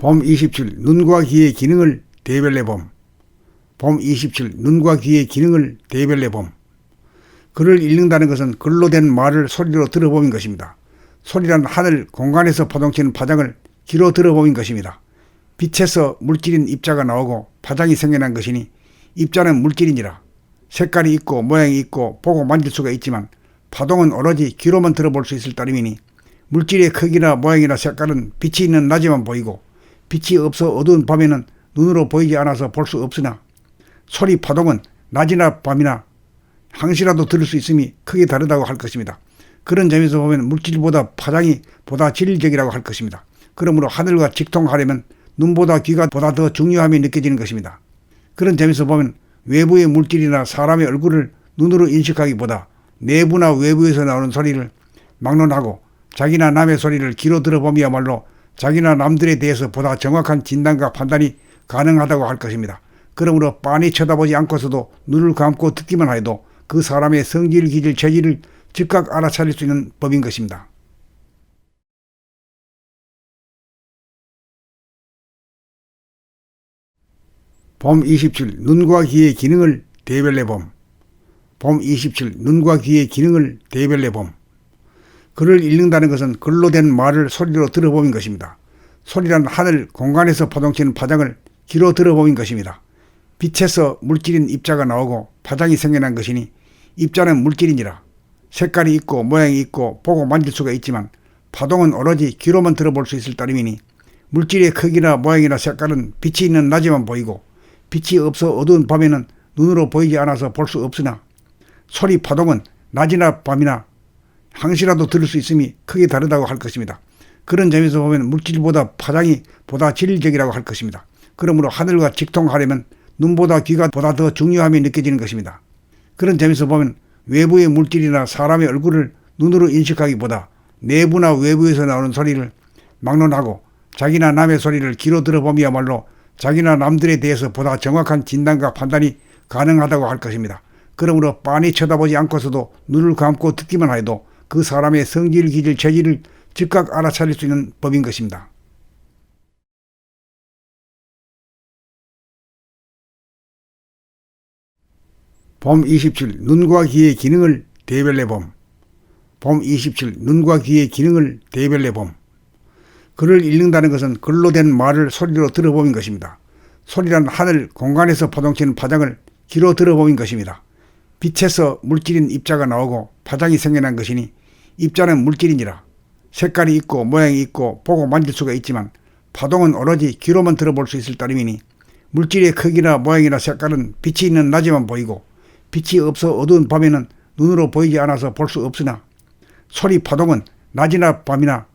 봄 27 눈과 귀의 기능을 대별내 봄. 봄 27 눈과 귀의 기능을 대별내 봄. 글을 읽는다는 것은 글로 된 말을 소리로 들어보는 것입니다. 소리란 하늘 공간에서 파동치는 파장을 귀로 들어보는 것입니다. 빛에서 물질인 입자가 나오고 파장이 생겨난 것이니 입자는 물질이니라. 색깔이 있고 모양이 있고 보고 만질 수가 있지만 파동은 오로지 귀로만 들어볼 수 있을 따름이니 물질의 크기나 모양이나 색깔은 빛이 있는 낮에만 보이고 빛이 없어 어두운 밤에는 눈으로 보이지 않아서 볼 수 없으나 소리 파동은 낮이나 밤이나 항시라도 들을 수 있음이 크게 다르다고 할 것입니다. 그런 점에서 보면 물질보다 파장이 보다 질적이라고 할 것입니다. 그러므로 하늘과 직통하려면 눈보다 귀가 보다 더 중요함이 느껴지는 것입니다. 그런 점에서 보면 외부의 물질이나 사람의 얼굴을 눈으로 인식하기보다 내부나 외부에서 나오는 소리를 막론하고 자기나 남의 소리를 귀로 들어보미야말로 자기나 남들에 대해서 보다 정확한 진단과 판단이 가능하다고 할 것입니다. 그러므로 빤히 쳐다보지 않고서도 눈을 감고 듣기만 해도 그 사람의 성질, 기질, 체질을 즉각 알아차릴 수 있는 법인 것입니다. 봄 27 눈과 귀의 기능을 대별내 봄. 봄 27 눈과 귀의 기능을 대별내 봄. 글을 읽는다는 것은 글로 된 말을 소리로 들어보는 것입니다. 소리란 하늘 공간에서 파동치는 파장을 귀로 들어보는 것입니다. 빛에서 물질인 입자가 나오고 파장이 생겨난 것이니 입자는 물질이니라. 색깔이 있고 모양이 있고 보고 만질 수가 있지만 파동은 오로지 귀로만 들어볼 수 있을 따름이니 물질의 크기나 모양이나 색깔은 빛이 있는 낮에만 보이고 빛이 없어 어두운 밤에는 눈으로 보이지 않아서 볼 수 없으나 소리 파동은 낮이나 밤이나 항시라도 들을 수 있음이 크게 다르다고 할 것입니다. 그런 점에서 보면 물질보다 파장이 보다 질적이라고 할 것입니다. 그러므로 하늘과 직통하려면 눈보다 귀가 보다 더 중요함이 느껴지는 것입니다. 그런 점에서 보면 외부의 물질이나 사람의 얼굴을 눈으로 인식하기보다 내부나 외부에서 나오는 소리를 막론하고 자기나 남의 소리를 귀로 들어보미야말로 자기나 남들에 대해서 보다 정확한 진단과 판단이 가능하다고 할 것입니다. 그러므로 빤히 쳐다보지 않고서도 눈을 감고 듣기만 해도 그 사람의 성질, 기질, 체질을 즉각 알아차릴 수 있는 법인 것입니다. 봄 27 눈과 귀의 기능을 대별내 봄. 봄 27 눈과 귀의 기능을 대별내 봄. 글을 읽는다는 것은 글로 된 말을 소리로 들어보는 것입니다. 소리란 하늘 공간에서 파동치는 파장을 귀로 들어보는 것입니다. 빛에서 물질인 입자가 나오고 파장이 생겨난 것이니 입자는 물질이니라. 색깔이 있고 모양이 있고 보고 만질 수가 있지만 파동은 오로지 귀로만 들어볼 수 있을 따름이니 물질의 크기나 모양이나 색깔은 빛이 있는 낮에만 보이고 빛이 없어 어두운 밤에는 눈으로 보이지 않아서 볼 수 없으나 소리 파동은 낮이나 밤이나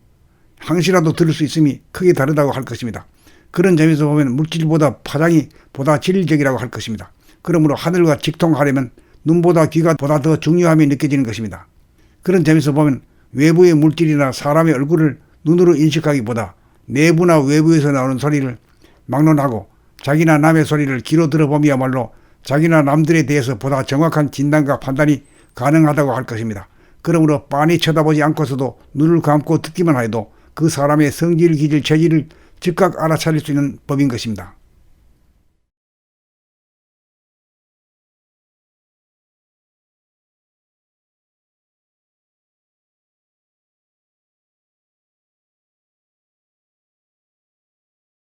항시라도 들을 수 있음이 크게 다르다고 할 것입니다. 그런 점에서 보면 물질보다 파장이 보다 질적이라고 할 것입니다. 그러므로 하늘과 직통하려면 눈보다 귀가 보다 더 중요함이 느껴지는 것입니다. 그런 점에서 보면 외부의 물질이나 사람의 얼굴을 눈으로 인식하기보다 내부나 외부에서 나오는 소리를 막론하고 자기나 남의 소리를 귀로 들어보미야말로 자기나 남들에 대해서 보다 정확한 진단과 판단이 가능하다고 할 것입니다. 그러므로 빤히 쳐다보지 않고서도 눈을 감고 듣기만 해도 그 사람의 성질, 기질, 체질을 즉각 알아차릴 수 있는 법인 것입니다.